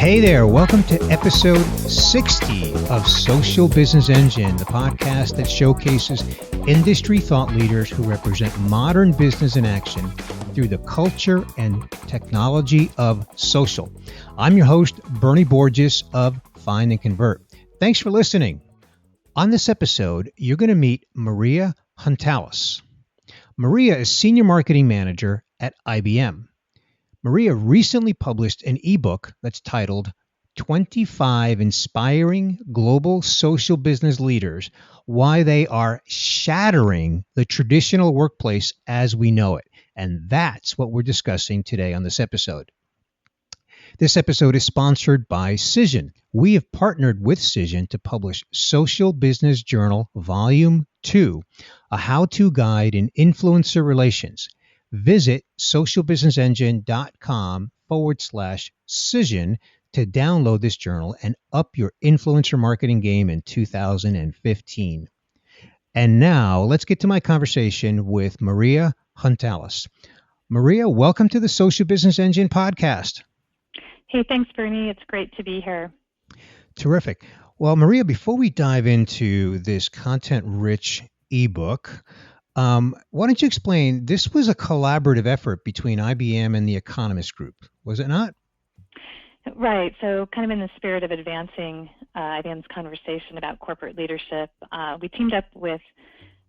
Hey there, welcome to episode 60 of Social Business Engine, the podcast that showcases industry thought leaders who represent modern business in action through the culture and technology of social. I'm your host, Bernie Borges of Find and Convert. Thanks for listening. On this episode, you're going to meet Maria Huntalas. Maria is Senior Marketing Manager at IBM. Maria recently published an eBook that's titled 25 Inspiring Global Social Business Leaders, Why They Are Shattering the Traditional Workplace as We Know It. And that's what we're discussing today on this episode. This episode is sponsored by Cision. We have partnered with Cision to publish Social Business Journal Volume 2, a how-to guide in influencer relations. Visit socialbusinessengine.com/Cision to download this journal and up your influencer marketing game in 2015. And now let's get to my conversation with Maria Huntalas. Maria, welcome to the Social Business Engine podcast. Hey, thanks, Bernie. It's great to be here. Terrific. Well, Maria, before we dive into this content-rich ebook, why don't you explain, this was a collaborative effort between IBM and the Economist group, was it not? Right. So kind of in the spirit of advancing IBM's conversation about corporate leadership, we teamed up with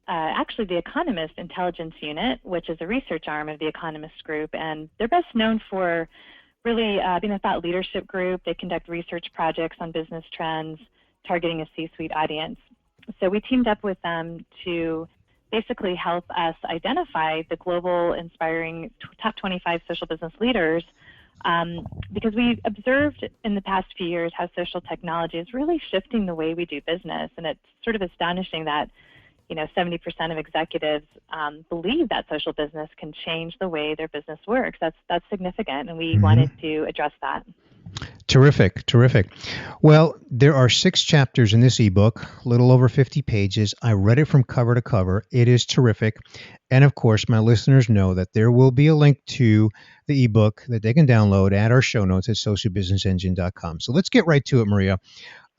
actually the Economist Intelligence Unit, which is a research arm of the Economist group, and they're best known for really being a thought leadership group. They conduct research projects on business trends, targeting a C-suite audience. So we teamed up with them to basically help us identify the global inspiring top 25 social business leaders, because we observed in the past few years how social technology is really shifting the way we do business. And it's sort of astonishing that 70% of executives believe that social business can change the way their business works. That's significant, and we wanted to address that. Terrific. Well, there are 6 chapters in this ebook, a little over 50 pages. I read it from cover to cover. It is terrific. And of course, my listeners know that there will be a link to the ebook that they can download at our show notes at socialbusinessengine.com. So let's get right to it, Maria.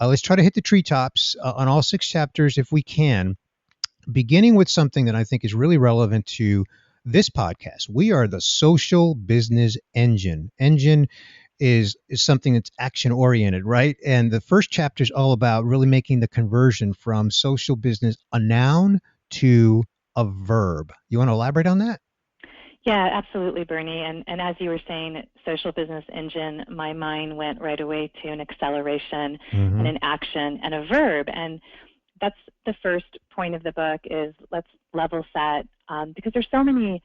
Let's try to hit the treetops on all 6 chapters if we can, beginning with something that I think is really relevant to this podcast. We are the Social Business Engine. Engine is something that's action-oriented, right? And the first chapter is all about really making the conversion from social business, a noun, to a verb. You want to elaborate on that? Yeah, absolutely, Bernie. And as you were saying, Social Business Engine, my mind went right away to an acceleration and an action and a verb. And that's the first point of the book is let's level set, because there's so many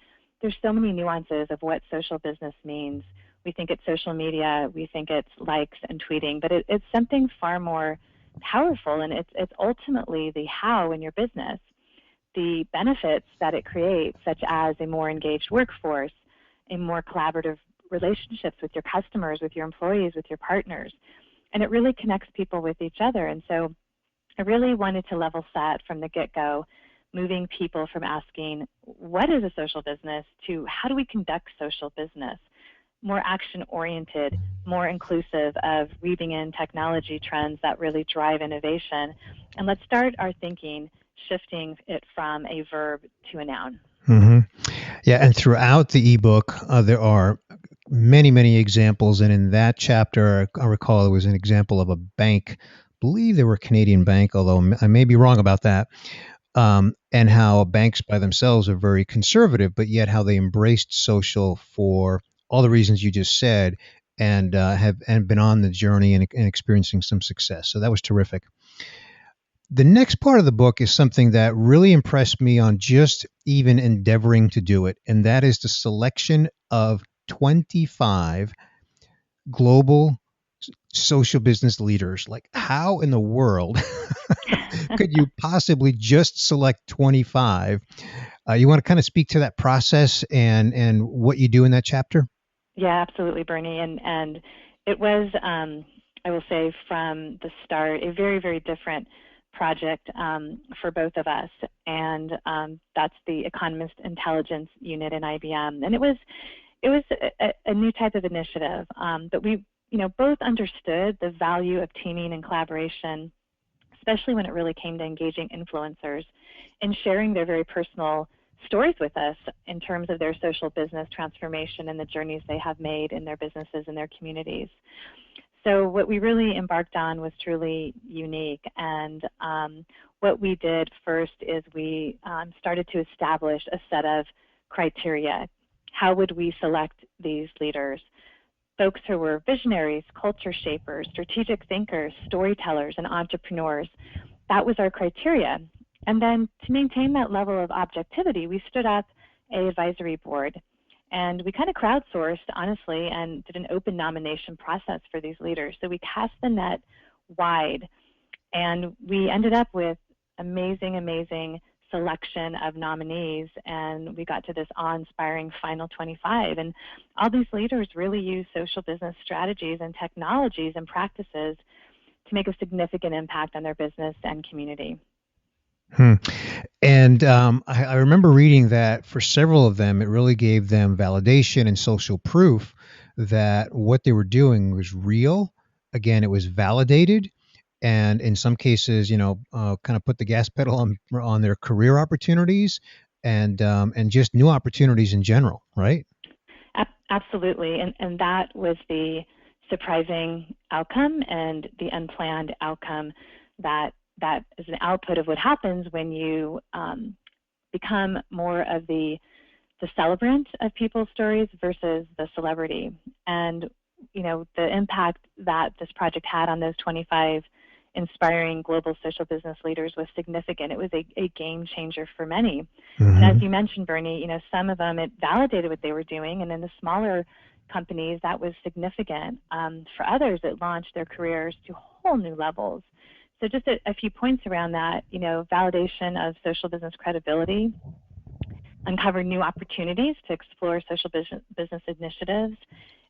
nuances of what social business means. We think it's social media, we think it's likes and tweeting, but it's something far more powerful, and it's ultimately the how in your business, the benefits that it creates, such as a more engaged workforce, a more collaborative relationships with your customers, with your employees, with your partners, and it really connects people with each other. And so I really wanted to level set from the get-go, moving people from asking, what is a social business, to how do we conduct social business? More action-oriented, more inclusive of weaving in technology trends that really drive innovation. And let's start our thinking, shifting it from a verb to a noun. Yeah, and throughout the ebook, there are many examples. And in that chapter, I recall it was an example of a bank. I believe they were a Canadian bank, although I may be wrong about that. And how banks by themselves are very conservative, but yet how they embraced social for all the reasons you just said, and have been on the journey and experiencing some success. So that was terrific. The next part of the book is something that really impressed me on just even endeavoring to do it, and that is the selection of 25 global social business leaders. Like, how in the world could you possibly just select 25? You want to kind of speak to that process and what you do in that chapter? Yeah, absolutely, Bernie. And it was, I will say from the start, a very, very different project for both of us. And that's the Economist Intelligence Unit in IBM. And it was a new type of initiative, but we both understood the value of teaming and collaboration, especially when it really came to engaging influencers and sharing their very personal stories with us in terms of their social business transformation and the journeys they have made in their businesses and their communities. So what we really embarked on was truly unique. And what we did first is we started to establish a set of criteria. How would we select these leaders? Folks who were visionaries, culture shapers, strategic thinkers, storytellers, and entrepreneurs. That was our criteria. And then to maintain that level of objectivity, we stood up an advisory board. And we kind of crowdsourced, honestly, and did an open nomination process for these leaders. So we cast the net wide, and we ended up with amazing selection of nominees, and we got to this awe-inspiring final 25. And all these leaders really use social business strategies and technologies and practices to make a significant impact on their business and community. And I remember reading that for several of them, it really gave them validation and social proof that what they were doing was real. Again, it was validated, and in some cases, kind of put the gas pedal on their career opportunities and just new opportunities in general, right? Absolutely, and that was the surprising outcome and the unplanned outcome that is an output of what happens when you become more of the celebrant of people's stories versus the celebrity. And the impact that this project had on those 25 inspiring global social business leaders was significant. It was a game changer for many. Mm-hmm. And as you mentioned, Bernie, some of them, it validated what they were doing, and in the smaller companies, that was significant. For others, it launched their careers to whole new levels. So just a few points around that, validation of social business credibility, uncovered new opportunities to explore social business initiatives.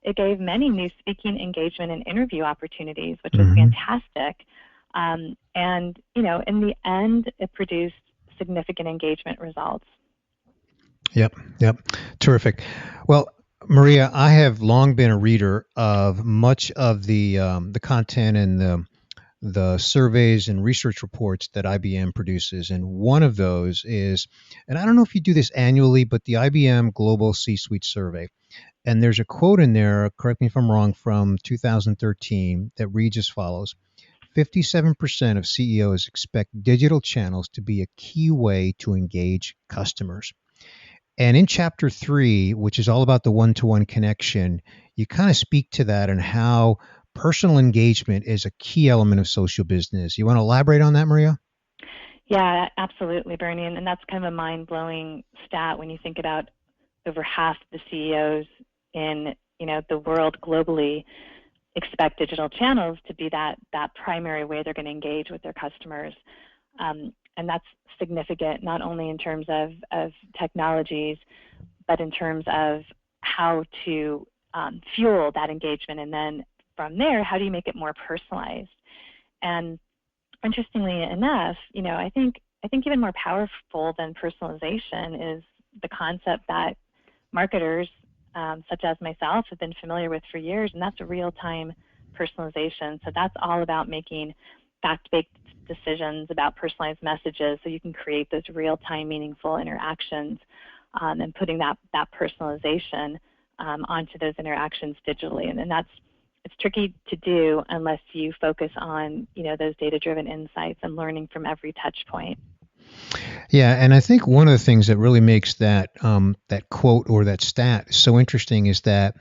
It gave many new speaking engagement and interview opportunities, which was fantastic. And, in the end, it produced significant engagement results. Yep. Terrific. Well, Maria, I have long been a reader of much of the content and the surveys and research reports that IBM produces. And one of those is, and I don't know if you do this annually, but the IBM Global C-Suite Survey. And there's a quote in there, correct me if I'm wrong, from 2013 that reads as follows: 57% of CEOs expect digital channels to be a key way to engage customers. And in chapter 3, which is all about the one-to-one connection, you kind of speak to that and how personal engagement is a key element of social business. You want to elaborate on that, Maria? Yeah, absolutely, Bernie. And that's kind of a mind-blowing stat when you think about over half the CEOs in the world globally expect digital channels to be that primary way they're going to engage with their customers. And that's significant, not only in terms of technologies, but in terms of how to fuel that engagement. And then from there, how do you make it more personalized? And interestingly enough, I think even more powerful than personalization is the concept that marketers, such as myself, have been familiar with for years, and that's a real-time personalization. So that's all about making fact-based decisions about personalized messages so you can create those real-time meaningful interactions and putting that personalization onto those interactions digitally. And it's tricky to do unless you focus on those data-driven insights and learning from every touch point. Yeah, and I think one of the things that really makes that quote or that stat so interesting is that,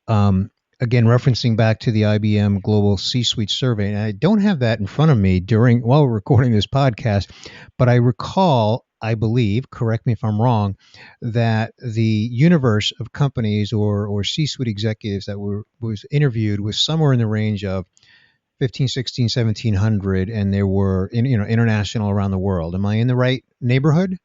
again, referencing back to the IBM Global C-Suite Survey, and I don't have that in front of me while we're recording this podcast, but I recall, I believe, correct me if I'm wrong, that the universe of companies or C-suite executives that was interviewed was somewhere in the range of 15, 16, 1700, and there were international around the world. Am I in the right neighborhood?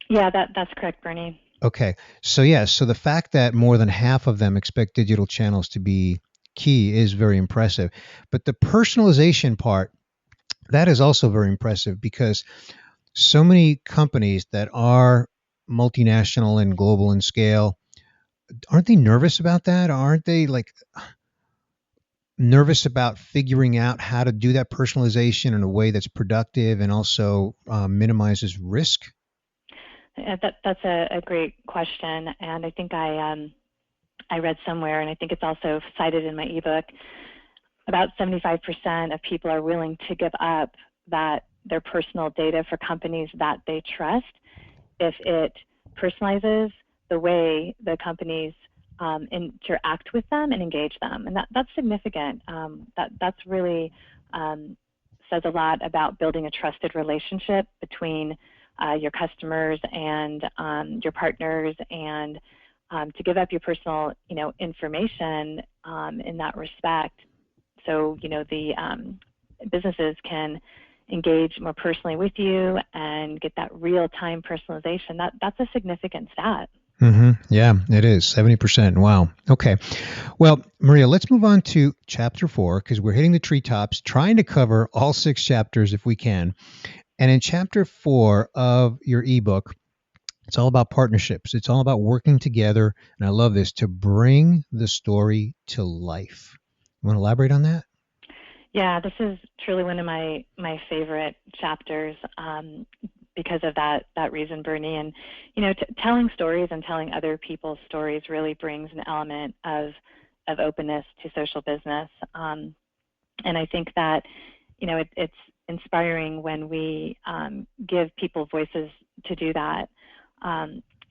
Yeah, that's correct, Bernie. Okay. So the fact that more than half of them expect digital channels to be key is very impressive. But the personalization part, that is also very impressive because so many companies that are multinational and global in scale, aren't they nervous about that? Aren't they like, nervous about figuring out how to do that personalization in a way that's productive and also minimizes risk? That's a great question, and I think I read somewhere, and I think it's also cited in my ebook, about 75% of people are willing to give up their personal data for companies that they trust if it personalizes the way the companies interact with them and engage them. And that's significant. That's really says a lot about building a trusted relationship between your customers and your partners, and to give up your personal, information in that respect. So, the businesses can engage more personally with you and get that real-time personalization. That's a significant stat. Mm-hmm. Yeah, it is 70%. Wow. Okay. Well, Maria, let's move on to chapter 4 because we're hitting the treetops, trying to cover all 6 chapters if we can. And in chapter 4 of your ebook, it's all about partnerships. It's all about working together. And I love this, to bring the story to life. You want to elaborate on that? Yeah, this is truly one of my favorite chapters because of that reason, Bernie. And, telling stories and telling other people's stories really brings an element of openness to social business. And I think that, it's inspiring when we give people voices to do that.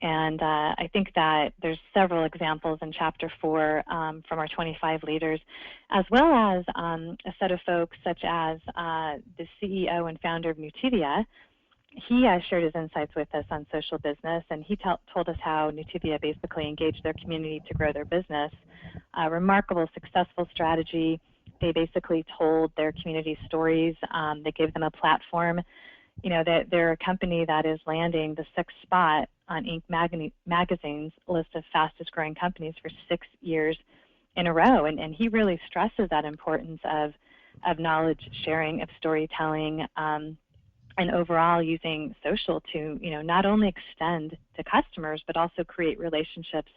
And I think that there's several examples in Chapter 4 from our 25 leaders, as well as a set of folks such as the CEO and founder of Nutivia. He shared his insights with us on social business, and he told us how Nutivia basically engaged their community to grow their business. A remarkable, successful strategy. They basically told their community stories. They gave them a platform. That they're a company that is landing the 6th spot on Inc. magazine's list of fastest growing companies for 6 years in a row. And he really stresses that importance of knowledge sharing, of storytelling, and overall using social to, not only extend to customers, but also create relationships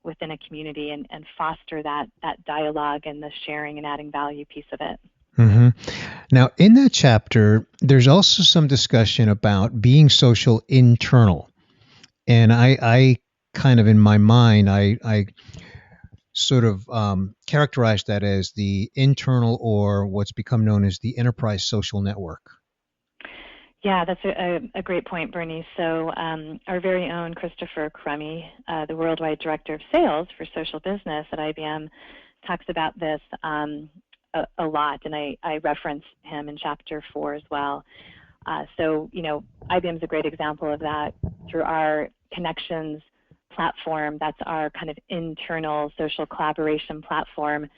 within a community and foster that dialogue and the sharing and adding value piece of it. Mm-hmm. Now, in that chapter, there's also some discussion about being social internal. And I kind of, in my mind, I sort of characterize that as the internal, or what's become known as the enterprise social network. Yeah, that's a great point, Bernie. So our very own Christopher Crummy, the Worldwide Director of Sales for Social Business at IBM, talks about this a lot, and I reference him in Chapter 4 as well. So, IBM is a great example of that. Through our Connections platform, that's our kind of internal social collaboration platform,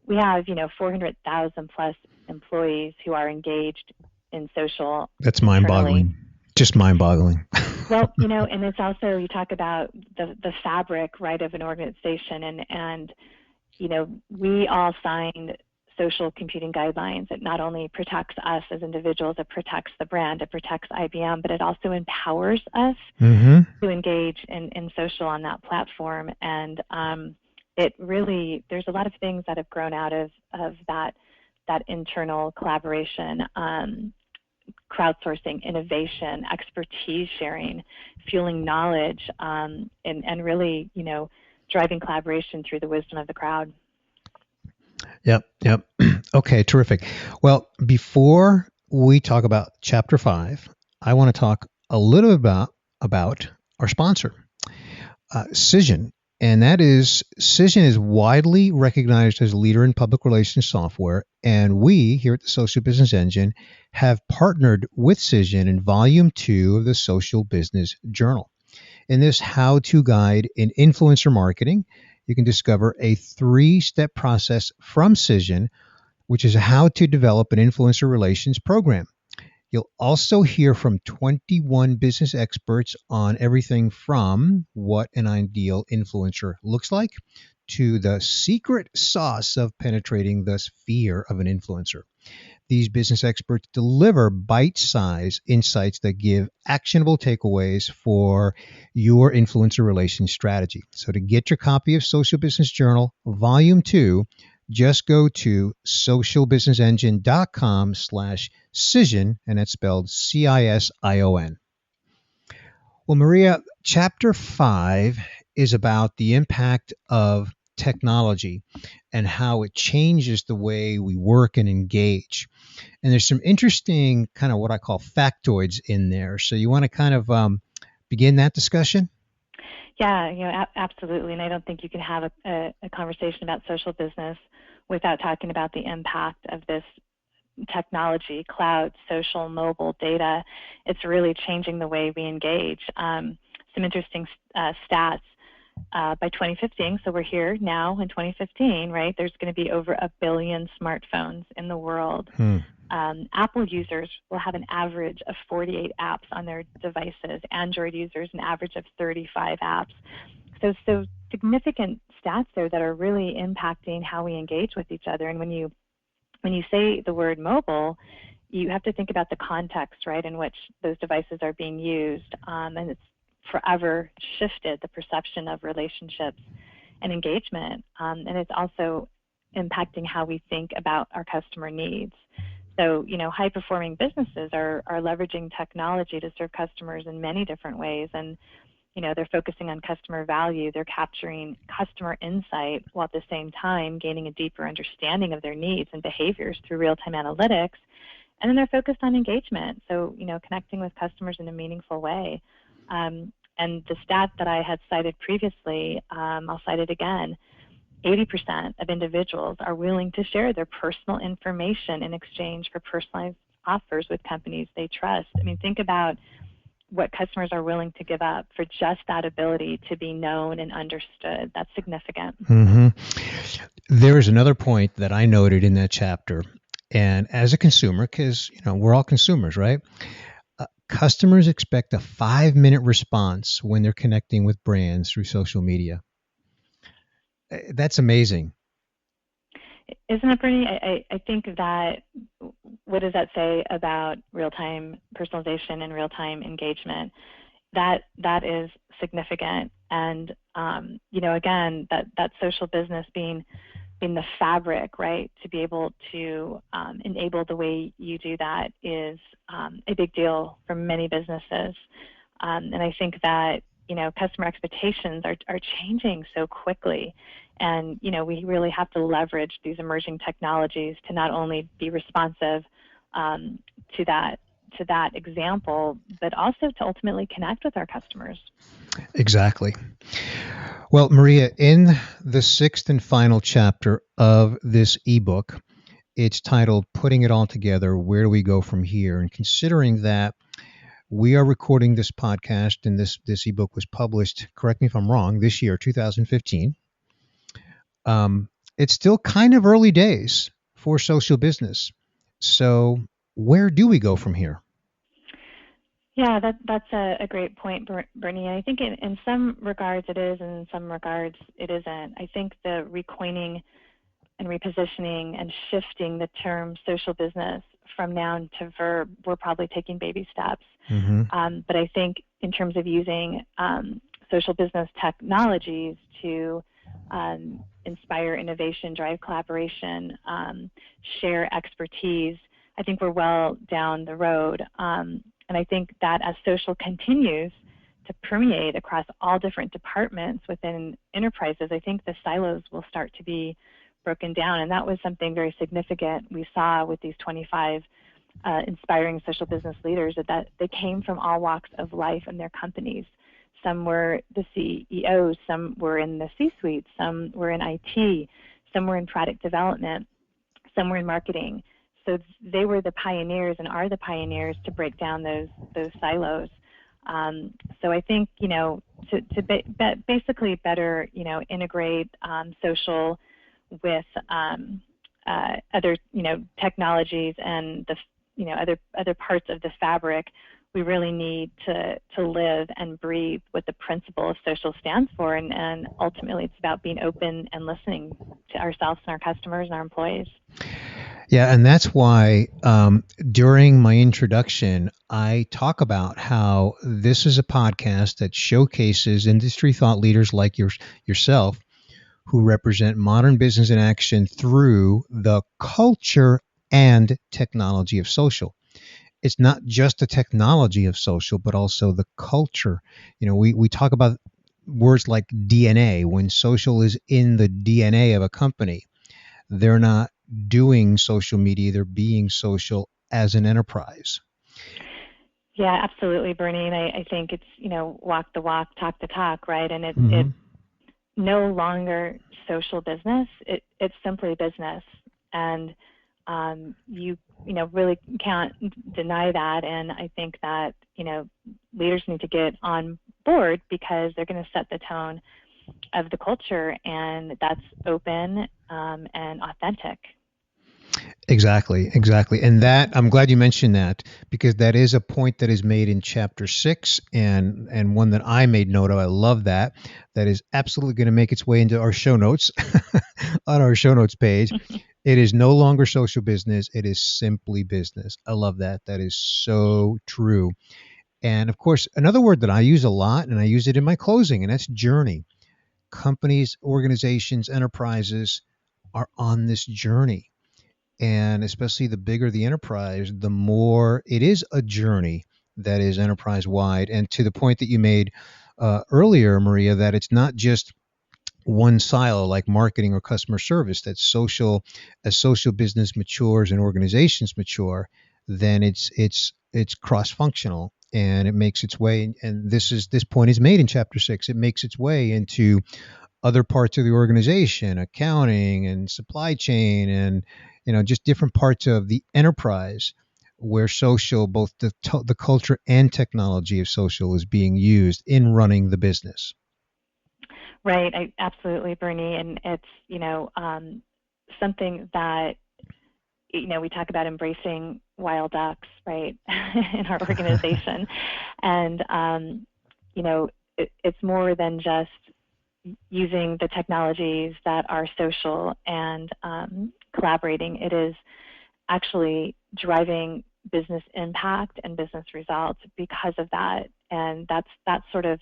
we have, 400,000 plus employees who are engaged in social. That's mind-boggling. Just mind-boggling. Well, and it's also, you talk about the fabric, right, of an organization, and we all signed social computing guidelines. It not only protects us as individuals, it protects the brand, it protects IBM, but it also empowers us to engage in social on that platform. And it really, there's a lot of things that have grown out of that internal collaboration, crowdsourcing, innovation, expertise sharing, fueling knowledge, and really, driving collaboration through the wisdom of the crowd. Yep. Okay, terrific. Well, before we talk about Chapter 5, I want to talk a little about our sponsor, Cision. And that is, Cision is widely recognized as a leader in public relations software. And we here at the Social Business Engine have partnered with Cision in Volume 2 of the Social Business Journal. In this how-to guide in influencer marketing, you can discover a 3-step process from Cision, which is how to develop an influencer relations program. You'll also hear from 21 business experts on everything from what an ideal influencer looks like to the secret sauce of penetrating the sphere of an influencer. These business experts deliver bite-sized insights that give actionable takeaways for your influencer relations strategy. So to get your copy of Social Business Journal, Volume 2, just go to socialbusinessengine.com/cision, and it's spelled CISION. Well, Maria, chapter 5 is about the impact of technology and how it changes the way we work and engage. And there's some interesting kind of what I call factoids in there. So you want to kind of begin that discussion? Yeah, absolutely. And I don't think you can have a conversation about social business without talking about the impact of this technology, cloud, social, mobile, data. It's really changing the way we engage. Some interesting stats. By 2015, so we're here now in 2015, right? There's going to be over 1 billion smartphones in the world. Apple users will have an average of 48 apps on their devices. Android users, an average of 35 apps. So significant stats there that are really impacting how we engage with each other. And when you say the word mobile, you have to think about the context, right, in which those devices are being used. And it's forever shifted the perception of relationships and engagement. And it's also impacting how we think about our customer needs. So, high-performing businesses are leveraging technology to serve customers in many different ways. And, they're focusing on customer value. They're capturing customer insight while at the same time gaining a deeper understanding of their needs and behaviors through real-time analytics. And then they're focused on engagement. So, connecting with customers in a meaningful way. And the stat that I had cited previously, I'll cite it again. 80% of individuals are willing to share their personal information in exchange for personalized offers with companies they trust. I mean, think about what customers are willing to give up for just that ability to be known and understood. That's significant. Mm-hmm. There is another point that I noted in that chapter. And as a consumer, because, we're all consumers, right? Customers expect a 5-minute response when they're connecting with brands through social media. That's amazing. Isn't it, Bernie? I think that, what does that say about real-time personalization and real-time engagement? That is significant. And, again, that social business being the fabric, right, to be able to enable the way you do that is a big deal for many businesses. And I think that, customer expectations are changing so quickly. And, we really have to leverage these emerging technologies to not only be responsive to that example, but also to ultimately connect with our customers. Exactly. Well, Maria, in the 6th and final chapter of this ebook, it's titled Putting It All Together, Where Do We Go From Here? And considering that we are recording this podcast and this ebook was published, correct me if I'm wrong, this year, 2015, it's still kind of early days for social business. So where do we go from here? Yeah, that's a great point, Bernie. I think in some regards it is, and in some regards it isn't. I think the recoining and repositioning and shifting the term social business from noun to verb, we're probably taking baby steps. Mm-hmm. But I think in terms of using social business technologies to inspire innovation, drive collaboration, share expertise, I think we're well down the road. And I think that as social continues to permeate across all different departments within enterprises, I think the silos will start to be broken down. And that was something very significant we saw with these 25 inspiring social business leaders, that they came from all walks of life in their companies. Some were the CEOs, some were in the C-suite, some were in IT, some were in product development, some were in marketing. So they were the pioneers and are the pioneers to break down those silos. So I think, to basically better, integrate social with other, technologies and the, other parts of the fabric, we really need to live and breathe what the principle of social stands for. And ultimately, it's about being open and listening to ourselves and our customers and our employees. Yeah, and that's why during my introduction, I talk about how this is a podcast that showcases industry thought leaders like yourself who represent modern business in action through the culture and technology of social. It's not just the technology of social, but also the culture. We talk about words like DNA. When social is in the DNA of a company, they're not doing social media, they're being social as an enterprise. Yeah, absolutely, Bernie. And I think it's, walk the walk, talk the talk, right? And it's no longer social business. It's simply business. And you really can't deny that. And I think that, leaders need to get on board because they're going to set the tone of the culture, and that's open and authentic. Exactly. And that, I'm glad you mentioned that, because that is a point that is made in chapter 6, and one that I made note of. I love that. That is absolutely going to make its way into our show notes on our show notes page. It is no longer social business. It is simply business. I love that. That is so true. And of course, another word that I use a lot, and I use it in my closing, and that's journey. Companies, organizations, enterprises are on this journey. And especially the bigger the enterprise, the more it is a journey that is enterprise wide. And to the point that you made earlier, Maria, that it's not just one silo like marketing or customer service. That as social business matures and organizations mature, then it's cross functional, and it makes its way. And this point is made in chapter 6. It makes its way into other parts of the organization, accounting and supply chain, and just different parts of the enterprise where social, both the culture and technology of social, is being used in running the business. Right, absolutely, Bernie, and it's something that we talk about embracing wild ducks, right, in our organization, and it's more than just using the technologies that are social and collaborating. It is actually driving business impact and business results because of that, and that's sort of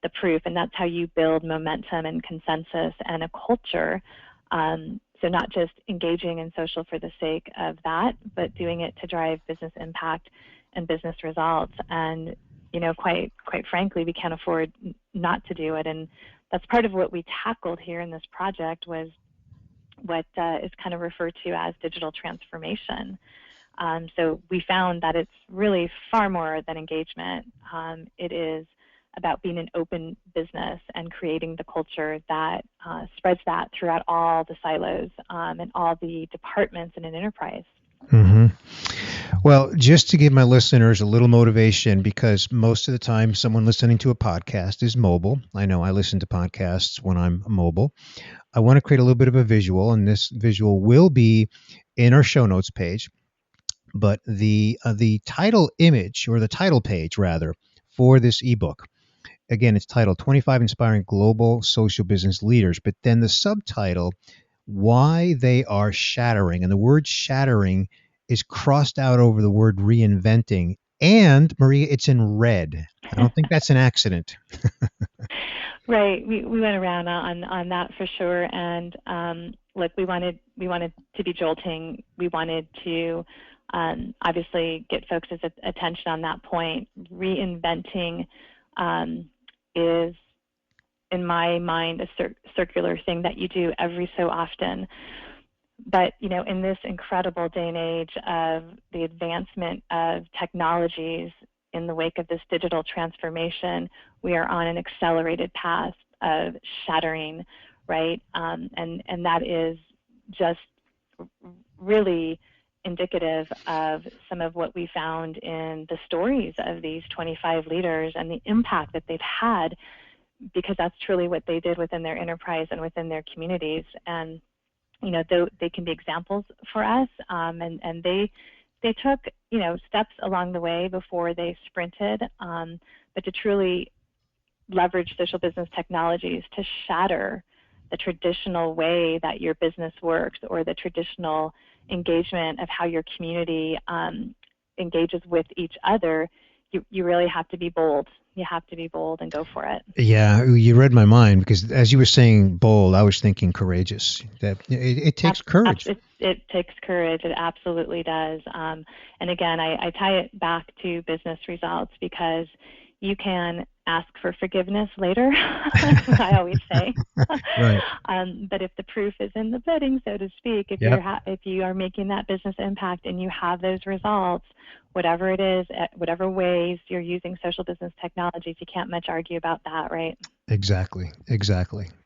the proof, and that's how you build momentum and consensus and a culture. So not just engaging in social for the sake of that, but doing it to drive business impact and business results. And quite frankly, we can't afford not to do it. And that's part of what we tackled here in this project, was what is kind of referred to as digital transformation. So we found that it's really far more than engagement. It is about being an open business and creating the culture that spreads that throughout all the silos and all the departments in an enterprise. Mm-hmm. Well, just to give my listeners a little motivation, because most of the time someone listening to a podcast is mobile. I know I listen to podcasts when I'm mobile. I want to create a little bit of a visual, and this visual will be in our show notes page. But the title image, or the title page rather, for this ebook, again, it's titled 25 Inspiring Global Social Business Leaders, but then the subtitle, Why They Are Shattering. And the word shattering is crossed out over the word reinventing. And Maria, it's in red. I don't think that's an accident. Right. We went around on that for sure. And look, we wanted to be jolting. We wanted to obviously get folks' attention on that point. Reinventing is, in my mind, a circular thing that you do every so often. But in this incredible day and age of the advancement of technologies in the wake of this digital transformation, we are on an accelerated path of shattering, right? And that is just really indicative of some of what we found in the stories of these 25 leaders and the impact that they've had, because that's truly what they did within their enterprise and within their communities. And they can be examples for us, and they took steps along the way before they sprinted, but to truly leverage social business technologies to shatter the traditional way that your business works, or the traditional engagement of how your community engages with each other. You really have to be bold You have to be bold and go for it. Yeah, you read my mind, because as you were saying bold, I was thinking courageous. That it takes courage. It takes courage. It absolutely does. And again, I tie it back to business results, because you can ask for forgiveness later. That's what I always say. Right. But if the proof is in the pudding, so to speak, if you are making that business impact and you have those results, whatever it is, whatever ways you're using social business technologies, you can't much argue about that, right? Exactly.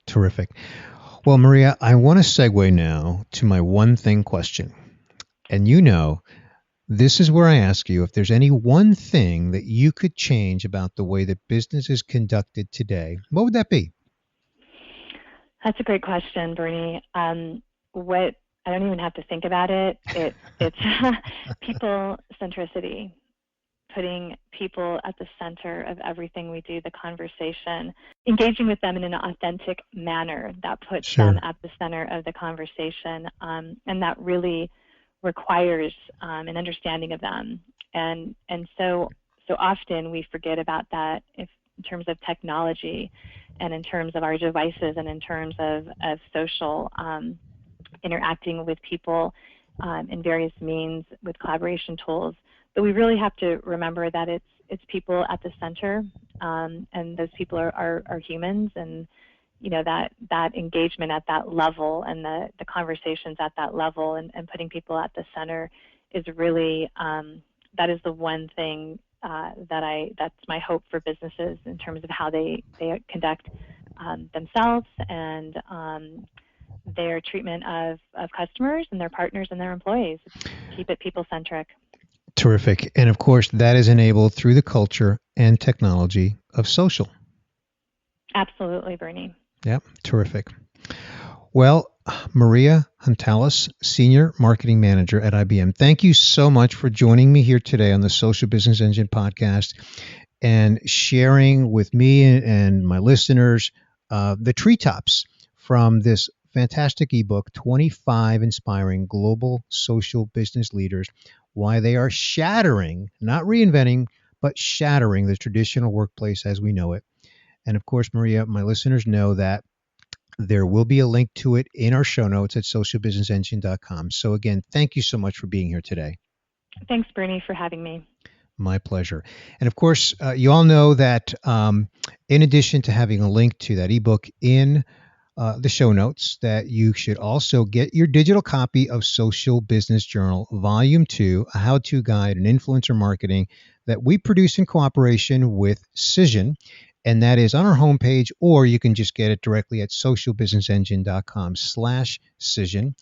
Terrific. Well, Maria, I want to segue now to my one thing question. And this is where I ask you if there's any one thing that you could change about the way that business is conducted today. What would that be? That's a great question, Bernie. What I don't even have to think about it. It's people centricity, putting people at the center of everything we do, the conversation, engaging with them in an authentic manner that puts them at the center of the conversation, and that really requires an understanding of them. And so often we forget about that in terms of technology, and in terms of our devices, and in terms of social interacting with people in various means with collaboration tools. But we really have to remember that it's people at the center, and those people are humans, and that engagement at that level, and the conversations at that level, and putting people at the center is really that is the one thing that's my hope for businesses in terms of how they conduct themselves, and their treatment of customers and their partners and their employees. Keep it people-centric. Terrific. And of course, that is enabled through the culture and technology of social. Absolutely, Bernie. Yeah, terrific. Well, Maria Huntalas, Senior Marketing Manager at IBM, thank you so much for joining me here today on the Social Business Engine podcast and sharing with me and my listeners the treetops from this fantastic ebook, 25 Inspiring Global Social Business Leaders, why they are shattering, not reinventing, but shattering the traditional workplace as we know it. And of course, Maria, my listeners know that there will be a link to it in our show notes at socialbusinessengine.com. So again, thank you so much for being here today. Thanks, Bernie, for having me. My pleasure. And of course, you all know that in addition to having a link to that ebook in the show notes, that you should also get your digital copy of Social Business Journal, Volume 2, a how-to guide in influencer marketing that we produce in cooperation with Cision. And that is on our homepage, or you can just get it directly at socialbusinessengine.com/Cision.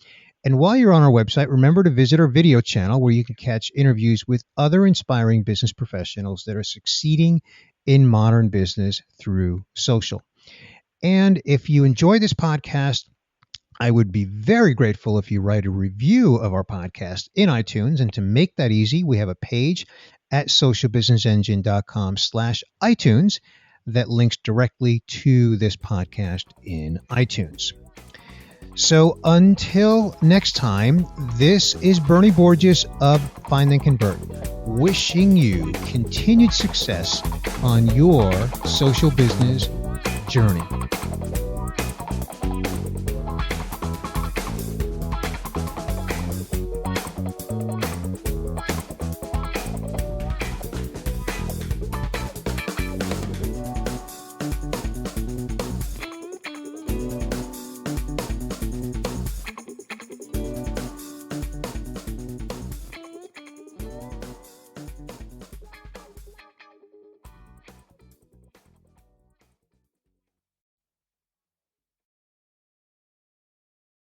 And while you're on our website, remember to visit our video channel where you can catch interviews with other inspiring business professionals that are succeeding in modern business through social. And if you enjoy this podcast, I would be very grateful if you write a review of our podcast in iTunes. And to make that easy, we have a page at socialbusinessengine.com/iTunes that links directly to this podcast in iTunes. So until next time, this is Bernie Borges of Find and Convert, wishing you continued success on your social business journey.